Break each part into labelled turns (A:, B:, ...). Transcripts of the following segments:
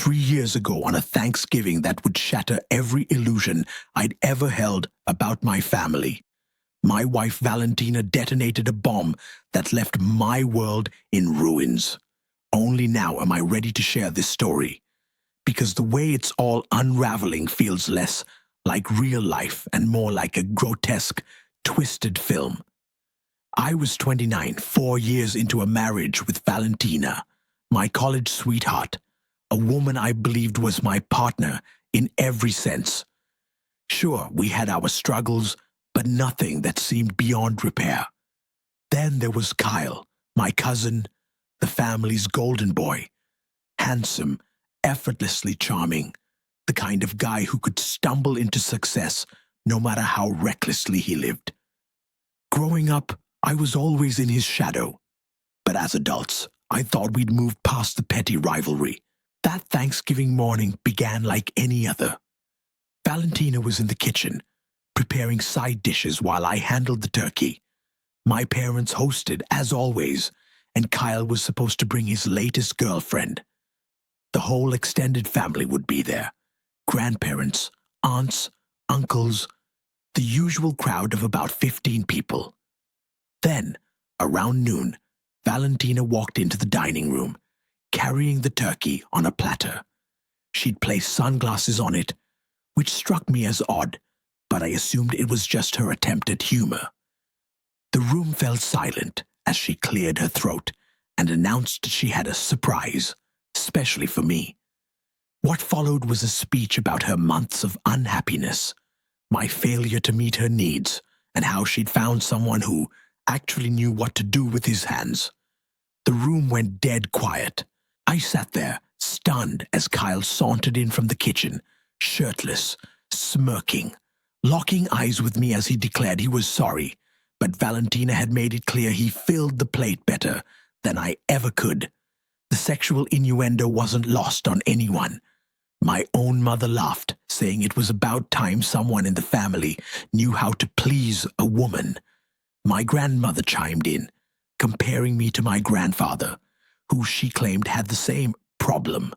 A: 3 years ago, on a Thanksgiving that would shatter every illusion I'd ever held about my family, my wife Valentina detonated a bomb that left my world in ruins. Only now am I ready to share this story, because the way it's all unraveling feels less like real life and more like a grotesque, twisted film. I was 29, 4 years into a marriage with Valentina, my college sweetheart, a woman I believed was my partner in every sense. Sure, we had our struggles, but nothing that seemed beyond repair. Then there was Kyle, my cousin, the family's golden boy. Handsome, effortlessly charming, the kind of guy who could stumble into success no matter how recklessly he lived. Growing up, I was always in his shadow, but as adults, I thought we'd moved past the petty rivalry. That Thanksgiving morning began like any other. Valentina was in the kitchen, preparing side dishes while I handled the turkey. My parents hosted, as always, and Kyle was supposed to bring his latest girlfriend. The whole extended family would be there. Grandparents, aunts, uncles, the usual crowd of about 15 people. Then, around noon, Valentina walked into the dining room, carrying the turkey on a platter. She'd placed sunglasses on it, which struck me as odd, but I assumed it was just her attempt at humor. The room fell silent as she cleared her throat and announced she had a surprise, especially for me. What followed was a speech about her months of unhappiness, my failure to meet her needs, and how she'd found someone who actually knew what to do with his hands. The room went dead quiet. I sat there, stunned, as Kyle sauntered in from the kitchen, shirtless, smirking, locking eyes with me as he declared he was sorry, but Valentina had made it clear he filled the plate better than I ever could. The sexual innuendo wasn't lost on anyone. My own mother laughed, saying it was about time someone in the family knew how to please a woman. My grandmother chimed in, comparing me to my grandfather, who she claimed had the same problem.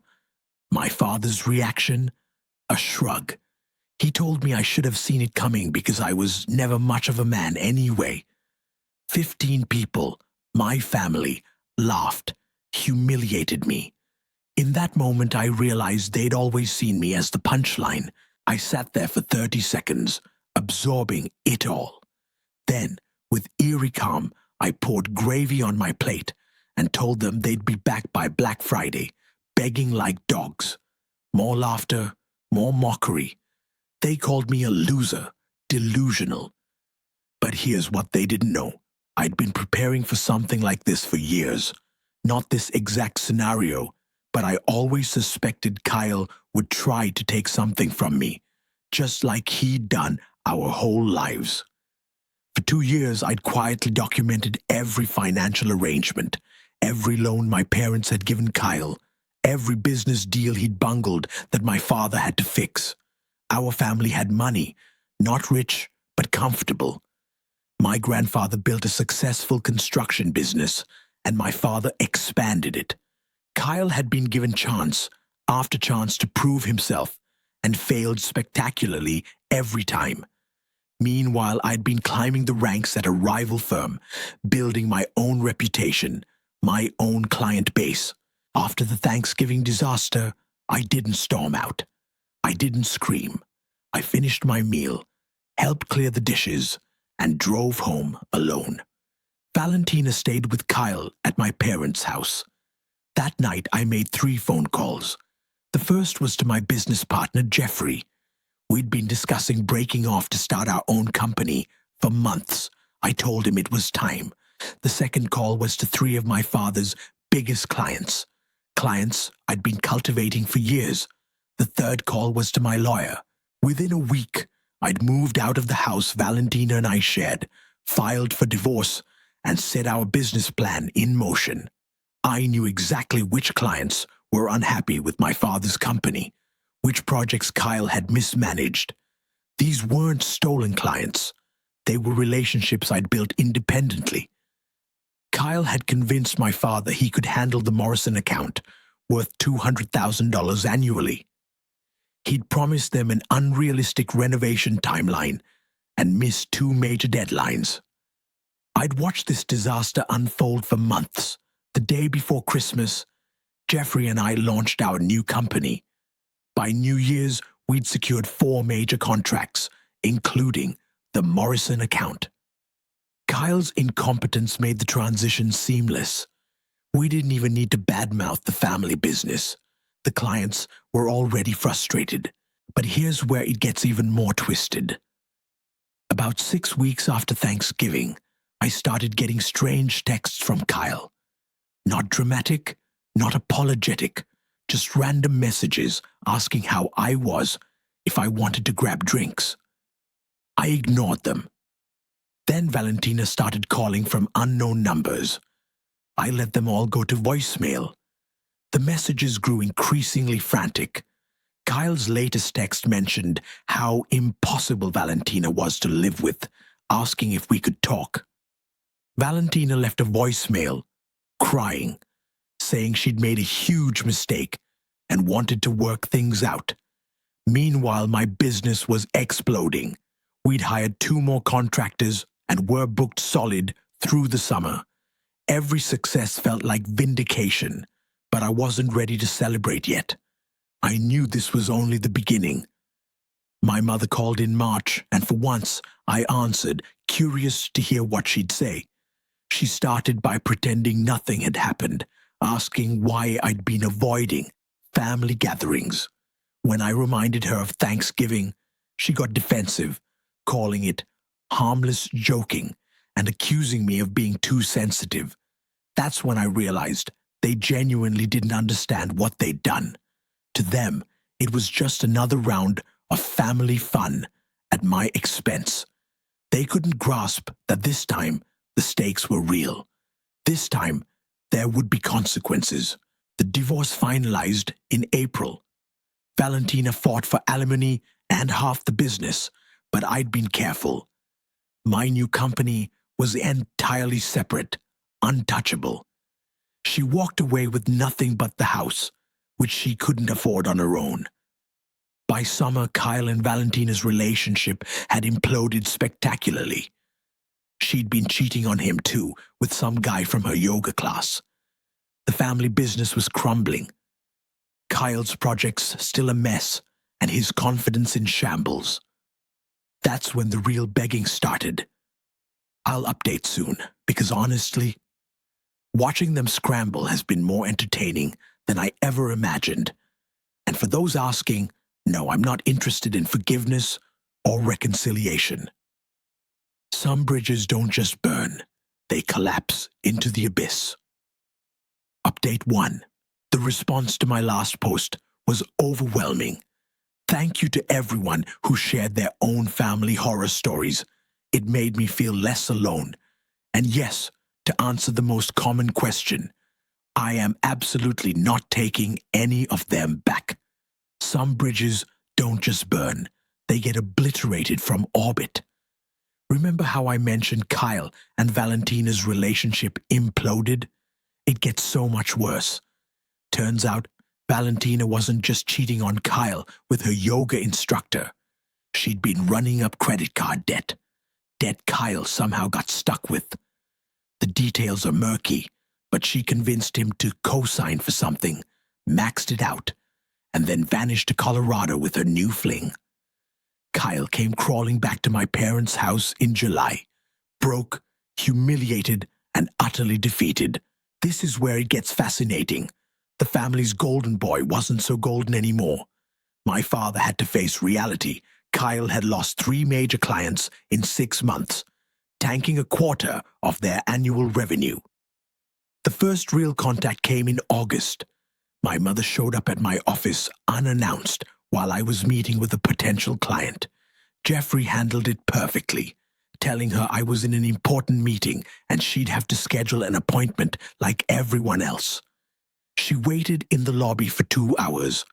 A: My father's reaction? A shrug. He told me I should have seen it coming because I was never much of a man anyway. 15 people, my family, laughed, humiliated me. In that moment, I realized they'd always seen me as the punchline. I sat there for 30 seconds, absorbing it all. Then, with eerie calm, I poured gravy on my plate and told them they'd be back by Black Friday, begging like dogs. More laughter, more mockery. They called me a loser, delusional. But here's what they didn't know. I'd been preparing for something like this for years. Not this exact scenario, but I always suspected Kyle would try to take something from me, just like he'd done our whole lives. For 2 years, I'd quietly documented every financial arrangement, every loan my parents had given Kyle, every business deal he'd bungled that my father had to fix. Our family had money, not rich, but comfortable. My grandfather built a successful construction business, and my father expanded it. Kyle had been given chance after chance to prove himself, and failed spectacularly every time. Meanwhile, I'd been climbing the ranks at a rival firm, building my own reputation, my own client base. After the Thanksgiving disaster, I didn't storm out. I didn't scream. I finished my meal, helped clear the dishes, and drove home alone. Valentina stayed with Kyle at my parents' house. That night, I made 3 phone calls. The first was to my business partner, Jeffrey. We'd been discussing breaking off to start our own company for months. I told him it was time. The second call was to 3 of my father's biggest clients. Clients I'd been cultivating for years. The third call was to my lawyer. Within a week, I'd moved out of the house Valentina and I shared, filed for divorce, and set our business plan in motion. I knew exactly which clients were unhappy with my father's company, which projects Kyle had mismanaged. These weren't stolen clients. They were relationships I'd built independently. Kyle had convinced my father he could handle the Morrison account, worth $200,000 annually. He'd promised them an unrealistic renovation timeline and missed two major deadlines. I'd watched this disaster unfold for months. The day before Christmas, Jeffrey and I launched our new company. By New Year's, we'd secured 4 major contracts, including the Morrison account. Kyle's incompetence made the transition seamless. We didn't even need to badmouth the family business. The clients were already frustrated. But here's where it gets even more twisted. About 6 weeks after Thanksgiving, I started getting strange texts from Kyle. Not dramatic, not apologetic, just random messages asking how I was, if I wanted to grab drinks. I ignored them. Then Valentina started calling from unknown numbers. I let them all go to voicemail. The messages grew increasingly frantic. Kyle's latest text mentioned how impossible Valentina was to live with, asking if we could talk. Valentina left a voicemail, crying, saying she'd made a huge mistake and wanted to work things out. Meanwhile, my business was exploding. We'd hired 2 more contractors and were booked solid through the summer. Every success felt like vindication, but I wasn't ready to celebrate yet. I knew this was only the beginning. My mother called in March, and for once I answered, curious to hear what she'd say. She started by pretending nothing had happened, asking why I'd been avoiding family gatherings. When I reminded her of Thanksgiving, she got defensive, calling it harmless joking and accusing me of being too sensitive. That's when I realized they genuinely didn't understand what they'd done. To them, it was just another round of family fun at my expense. They couldn't grasp that this time the stakes were real. This time, there would be consequences. The divorce finalized in April. Valentina fought for alimony and half the business, but I'd been careful. My new company was entirely separate, untouchable. She walked away with nothing but the house, which she couldn't afford on her own. By summer, Kyle and Valentina's relationship had imploded spectacularly. She'd been cheating on him too, with some guy from her yoga class. The family business was crumbling. Kyle's projects still a mess, and his confidence in shambles. That's when the real begging started. I'll update soon, because honestly, watching them scramble has been more entertaining than I ever imagined. And for those asking, no, I'm not interested in forgiveness or reconciliation. Some bridges don't just burn, they collapse into the abyss. Update 1. The response to my last post was overwhelming. Thank you to everyone who shared their own family horror stories. It made me feel less alone. And yes, to answer the most common question, I am absolutely not taking any of them back. Some bridges don't just burn, they get obliterated from orbit. Remember how I mentioned Kyle and Valentina's relationship imploded? It gets so much worse. Turns out, Valentina wasn't just cheating on Kyle with her yoga instructor. She'd been running up credit card debt. Debt Kyle somehow got stuck with. The details are murky, but she convinced him to co-sign for something, maxed it out, and then vanished to Colorado with her new fling. Kyle came crawling back to my parents' house in July, broke, humiliated, and utterly defeated. This is where it gets fascinating. The family's golden boy wasn't so golden anymore. My father had to face reality. Kyle had lost 3 major clients in 6 months, tanking a quarter of their annual revenue. The first real contact came in August. My mother showed up at my office unannounced while I was meeting with a potential client. Jeffrey handled it perfectly, telling her I was in an important meeting and she'd have to schedule an appointment like everyone else. She waited in the lobby for 2 hours.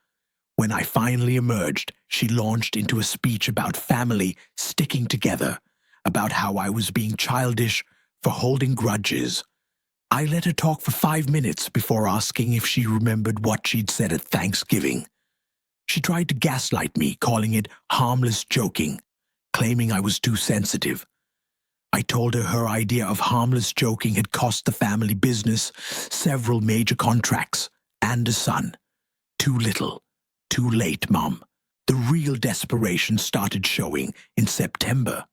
A: When I finally emerged, she launched into a speech about family sticking together, about how I was being childish for holding grudges. I let her talk for 5 minutes before asking if she remembered what she'd said at Thanksgiving. She tried to gaslight me, calling it harmless joking, claiming I was too sensitive. I told her her idea of harmless joking had cost the family business several major contracts and a son. Too little, too late, Mom. The real desperation started showing in September.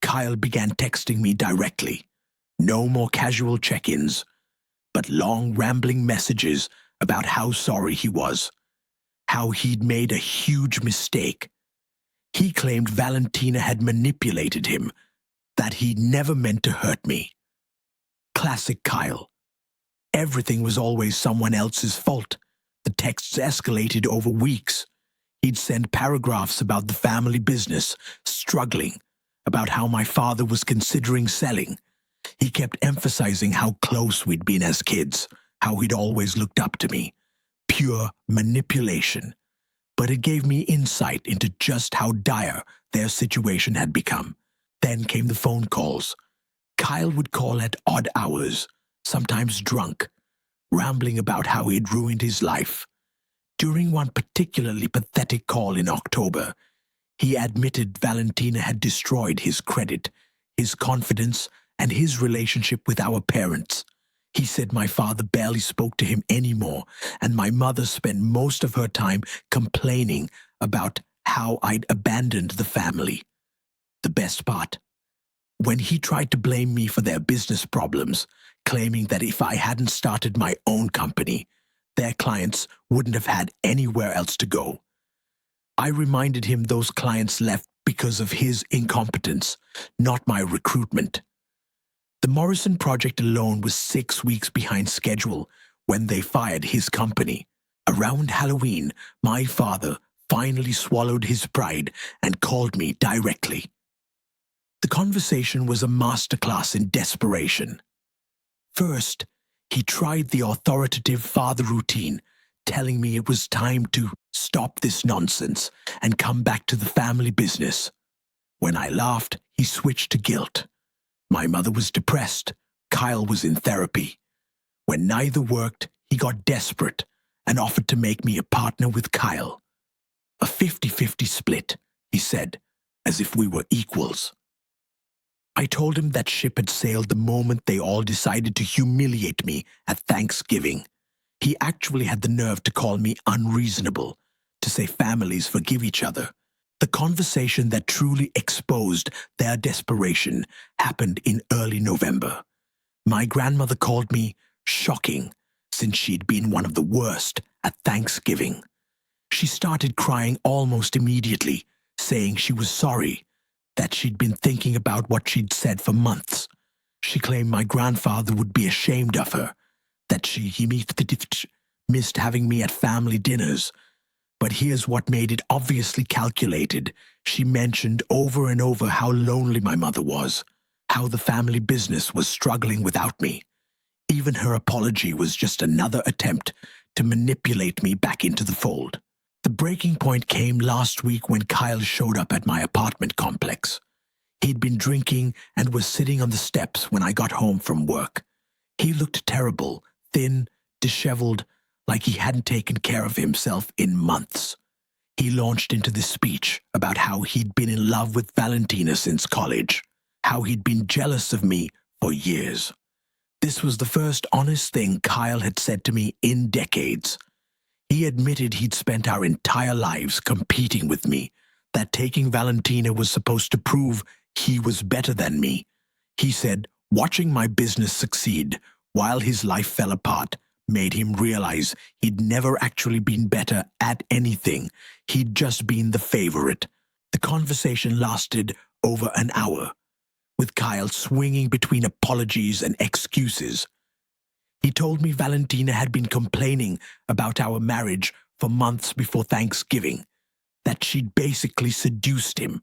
A: Kyle began texting me directly. No more casual check-ins, but long rambling messages about how sorry he was, how he'd made a huge mistake. He claimed Valentina had manipulated him, that he'd never meant to hurt me. Classic Kyle. Everything was always someone else's fault. The texts escalated over weeks. He'd send paragraphs about the family business, struggling, about how my father was considering selling. He kept emphasizing how close we'd been as kids, how he'd always looked up to me. Pure manipulation. But it gave me insight into just how dire their situation had become. Then came the phone calls. Kyle would call at odd hours, sometimes drunk, rambling about how he'd ruined his life. During one particularly pathetic call in October, he admitted Valentina had destroyed his credit, his confidence, and his relationship with our parents. He said my father barely spoke to him anymore, and my mother spent most of her time complaining about how I'd abandoned the family. The best part, when he tried to blame me for their business problems, claiming that if I hadn't started my own company, their clients wouldn't have had anywhere else to go. I reminded him those clients left because of his incompetence, not my recruitment. The Morrison project alone was 6 weeks behind schedule when they fired his company. Around Halloween, my father finally swallowed his pride and called me directly. The conversation was a masterclass in desperation. First, he tried the authoritative father routine, telling me it was time to stop this nonsense and come back to the family business. When I laughed, he switched to guilt. My mother was depressed. Kyle was in therapy. When neither worked, he got desperate and offered to make me a partner with Kyle. A 50-50 split, he said, as if we were equals. I told him that ship had sailed the moment they all decided to humiliate me at Thanksgiving. He actually had the nerve to call me unreasonable, to say families forgive each other. The conversation that truly exposed their desperation happened in early November. My grandmother called me shocking, since she'd been one of the worst at Thanksgiving. She started crying almost immediately, saying she was sorry, that she'd been thinking about what she'd said for months. She claimed my grandfather would be ashamed of her, that he missed having me at family dinners. But here's what made it obviously calculated. She mentioned over and over how lonely my mother was, how the family business was struggling without me. Even her apology was just another attempt to manipulate me back into the fold. The breaking point came last week when Kyle showed up at my apartment complex. He'd been drinking and was sitting on the steps when I got home from work. He looked terrible, thin, disheveled, like he hadn't taken care of himself in months. He launched into this speech about how he'd been in love with Valentina since college, how he'd been jealous of me for years. This was the first honest thing Kyle had said to me in decades. He admitted he'd spent our entire lives competing with me, that taking Valentina was supposed to prove he was better than me. He said, watching my business succeed while his life fell apart made him realize he'd never actually been better at anything. He'd just been the favorite. The conversation lasted over an hour, with Kyle swinging between apologies and excuses. He told me Valentina had been complaining about our marriage for months before Thanksgiving, that she'd basically seduced him.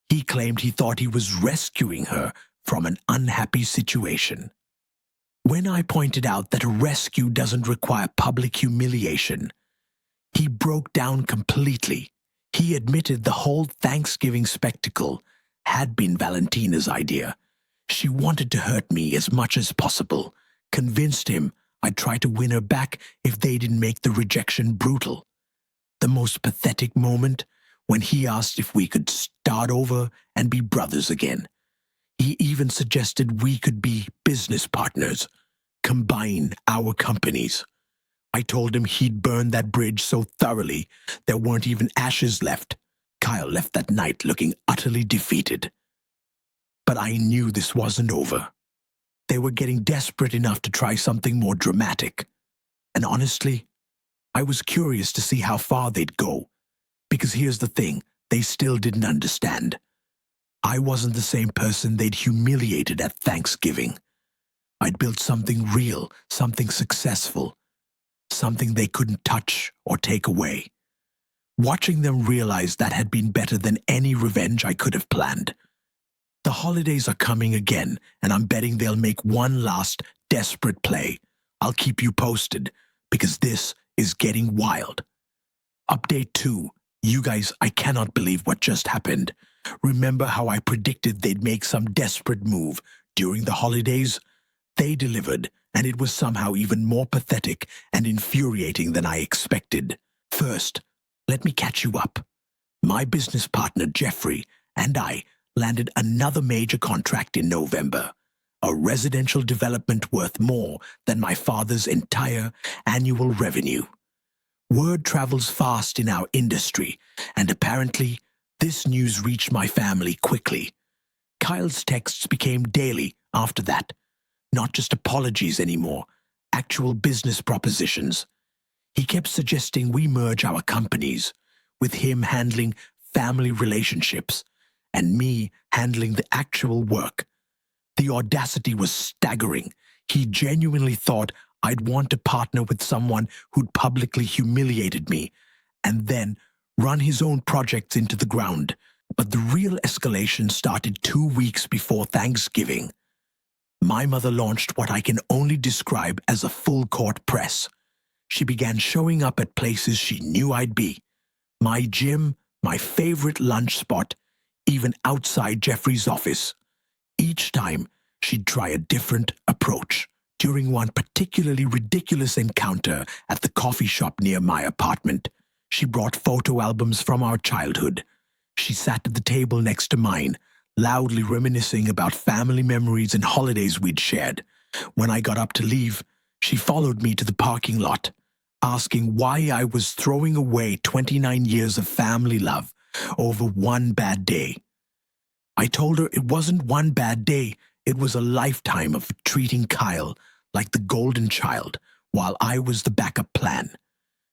A: He claimed he thought he was rescuing her from an unhappy situation. When I pointed out that a rescue doesn't require public humiliation, he broke down completely. He admitted the whole Thanksgiving spectacle had been Valentina's idea. She wanted to hurt me as much as possible, convinced him I'd try to win her back if they didn't make the rejection brutal. The most pathetic moment, when he asked if we could start over and be brothers again. He even suggested we could be business partners, combine our companies. I told him he'd burn that bridge so thoroughly there weren't even ashes left. Kyle left that night looking utterly defeated. But I knew this wasn't over. They were getting desperate enough to try something more dramatic. And honestly, I was curious to see how far they'd go. Because here's the thing, they still didn't understand. I wasn't the same person they'd humiliated at Thanksgiving. I'd built something real, something successful, something they couldn't touch or take away. Watching them realize that had been better than any revenge I could have planned. The holidays are coming again, and I'm betting they'll make one last desperate play. I'll keep you posted, because this is getting wild. Update 2. You guys, I cannot believe what just happened. Remember how I predicted they'd make some desperate move during the holidays? They delivered, and it was somehow even more pathetic and infuriating than I expected. First, let me catch you up. My business partner, Jeffrey, and I landed another major contract in November, a residential development worth more than my father's entire annual revenue. Word travels fast in our industry, and apparently, this news reached my family quickly. Kyle's texts became daily after that. Not just apologies anymore, actual business propositions. He kept suggesting we merge our companies, with him handling family relationships and me handling the actual work. The audacity was staggering. He genuinely thought I'd want to partner with someone who'd publicly humiliated me and then run his own projects into the ground. But the real escalation started 2 weeks before Thanksgiving. My mother launched what I can only describe as a full-court press. She began showing up at places she knew I'd be. My gym, my favorite lunch spot, even outside Jeffrey's office. Each time, she'd try a different approach. During one particularly ridiculous encounter at the coffee shop near my apartment, she brought photo albums from our childhood. She sat at the table next to mine, loudly reminiscing about family memories and holidays we'd shared. When I got up to leave, she followed me to the parking lot, asking why I was throwing away 29 years of family love over one bad day. I told her it wasn't one bad day, it was a lifetime of treating Kyle like the golden child while I was the backup plan.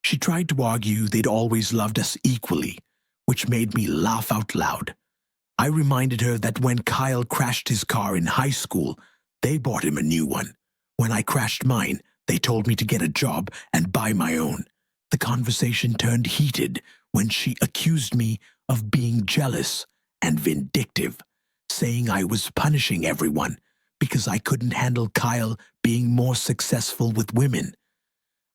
A: She tried to argue they'd always loved us equally, which made me laugh out loud. I reminded her that when Kyle crashed his car in high school, they bought him a new one. When I crashed mine, they told me to get a job and buy my own. The conversation turned heated when she accused me of being jealous and vindictive, saying I was punishing everyone because I couldn't handle Kyle being more successful with women.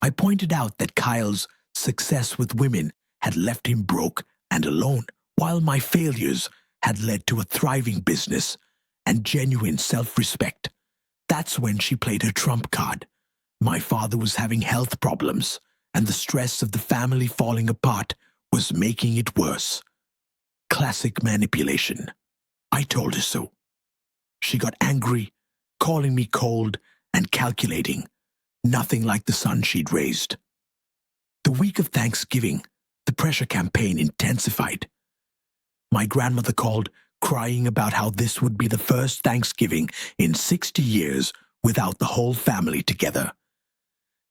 A: I pointed out that Kyle's success with women had left him broke and alone, while my failures had led to a thriving business and genuine self-respect. That's when she played her trump card. My father was having health problems, and the stress of the family falling apart was making it worse. Classic manipulation. I told her so. She got angry, calling me cold and calculating, nothing like the son she'd raised. The week of Thanksgiving, the pressure campaign intensified. My grandmother called, crying about how this would be the first Thanksgiving in 60 years without the whole family together.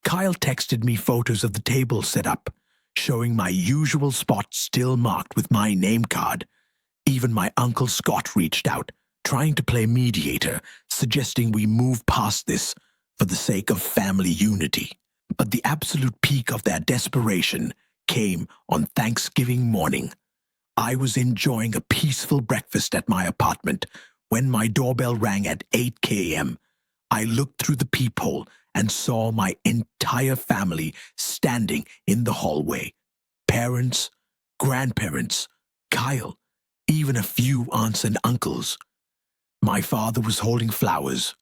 A: Kyle texted me photos of the table set up, showing my usual spot still marked with my name card. Even my Uncle Scott reached out, trying to play mediator, suggesting we move past this for the sake of family unity. But the absolute peak of their desperation came on Thanksgiving morning. I was enjoying a peaceful breakfast at my apartment when my doorbell rang at 8 k.m. I looked through the peephole and saw my entire family standing in the hallway. Parents, grandparents, Kyle, even a few aunts and uncles. My father was holding flowers.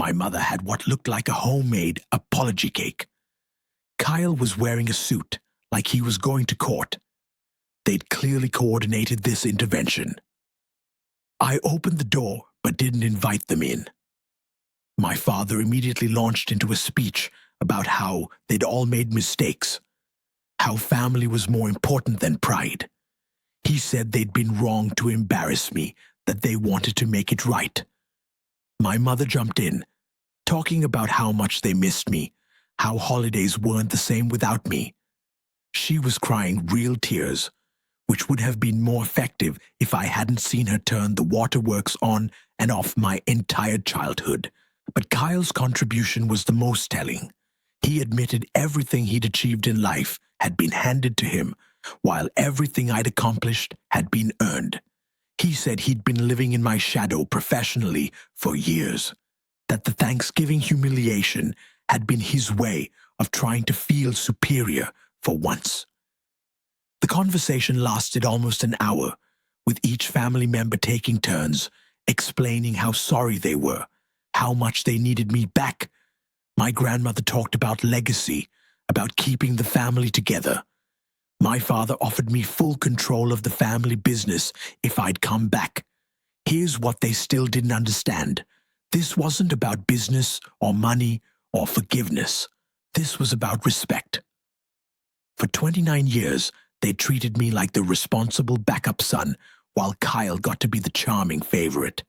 A: My mother had what looked like a homemade apology cake. Kyle was wearing a suit, like he was going to court. They'd clearly coordinated this intervention. I opened the door, but didn't invite them in. My father immediately launched into a speech about how they'd all made mistakes, how family was more important than pride. He said they'd been wrong to embarrass me, that they wanted to make it right. My mother jumped in, talking about how much they missed me, how holidays weren't the same without me. She was crying real tears, which would have been more effective if I hadn't seen her turn the waterworks on and off my entire childhood. But Kyle's contribution was the most telling. He admitted everything he'd achieved in life had been handed to him, while everything I'd accomplished had been earned. He said he'd been living in my shadow professionally for years, that the Thanksgiving humiliation had been his way of trying to feel superior for once. The conversation lasted almost an hour, with each family member taking turns, explaining how sorry they were, how much they needed me back. My grandmother talked about legacy, about keeping the family together. My father offered me full control of the family business if I'd come back. Here's what they still didn't understand. This wasn't about business or money or forgiveness. This was about respect. For 29 years, they treated me like the responsible backup son, while Kyle got to be the charming favorite.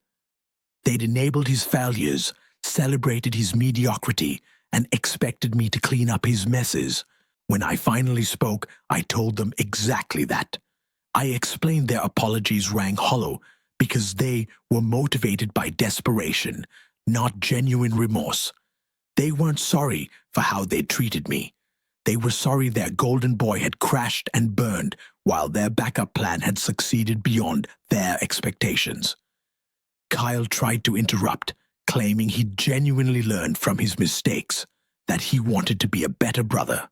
A: They'd enabled his failures, celebrated his mediocrity, and expected me to clean up his messes. When I finally spoke, I told them exactly that. I explained their apologies rang hollow because they were motivated by desperation, not genuine remorse. They weren't sorry for how they'd treated me. They were sorry their golden boy had crashed and burned while their backup plan had succeeded beyond their expectations. Kyle tried to interrupt, claiming he'd genuinely learned from his mistakes, that he wanted to be a better brother.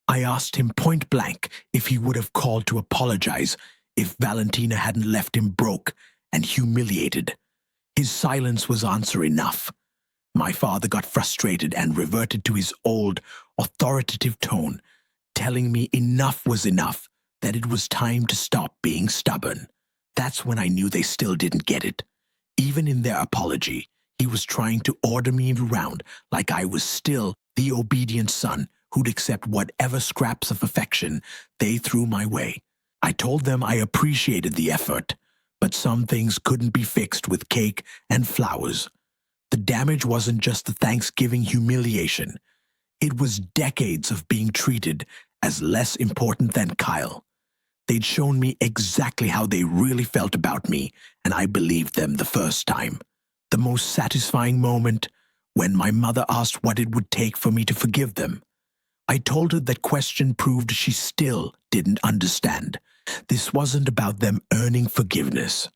A: I asked him point blank if he would have called to apologize if Valentina hadn't left him broke and humiliated. His silence was answer enough. My father got frustrated and reverted to his old, authoritative tone, telling me enough was enough, that it was time to stop being stubborn. That's when I knew they still didn't get it. Even in their apology, he was trying to order me around like I was still the obedient son who'd accept whatever scraps of affection they threw my way. I told them I appreciated the effort, but some things couldn't be fixed with cake and flowers. The damage wasn't just the Thanksgiving humiliation. It was decades of being treated as less important than Kyle. They'd shown me exactly how they really felt about me, and I believed them the first time. The most satisfying moment, when my mother asked what it would take for me to forgive them. I told her that question proved she still didn't understand. This wasn't about them earning forgiveness.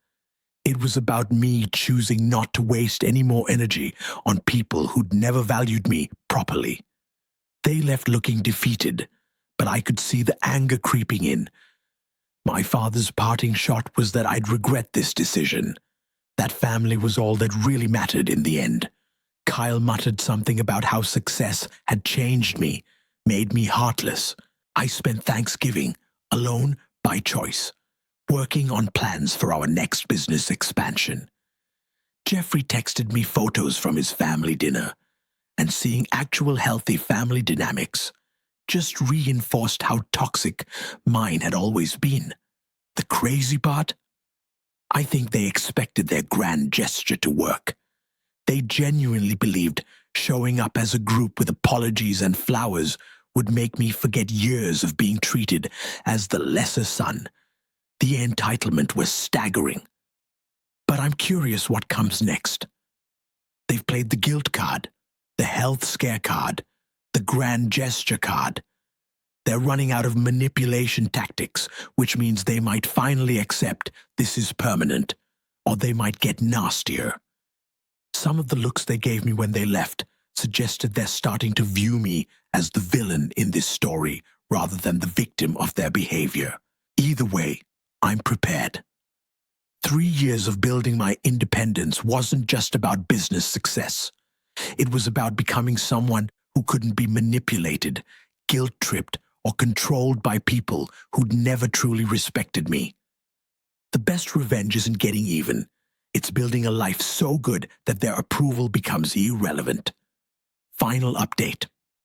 A: It was about me choosing not to waste any more energy on people who'd never valued me properly. They left looking defeated, but I could see the anger creeping in. My father's parting shot was that I'd regret this decision. That family was all that really mattered in the end. Kyle muttered something about how success had changed me, made me heartless. I spent Thanksgiving alone by choice, working on plans for our next business expansion. Jeffrey texted me photos from his family dinner, and seeing actual healthy family dynamics just reinforced how toxic mine had always been. The crazy part? I think they expected their grand gesture to work. They genuinely believed showing up as a group with apologies and flowers would make me forget years of being treated as the lesser son. The entitlement was staggering. But I'm curious what comes next. They've played the guilt card, the health scare card, the grand gesture card. They're running out of manipulation tactics, which means they might finally accept this is permanent, or they might get nastier. Some of the looks they gave me when they left suggested they're starting to view me as the villain in this story rather than the victim of their behavior. Either way, I'm prepared. 3 years of building my independence wasn't just about business success. It was about becoming someone who couldn't be manipulated, guilt-tripped, or controlled by people who'd never truly respected me. The best revenge isn't getting even. It's building a life so good that their approval becomes irrelevant. Final update.